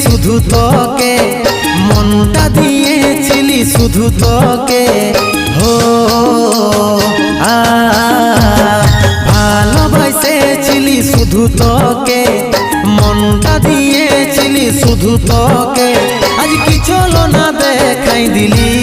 শুধু তোকে মনটা দিয়েছিলি শুধু তোকে হো ভালোবাসেছিলি শুধু তোকে মনটা দিয়েছিলি শুধু তোকে আজ কি চলো না দেখাই দিলি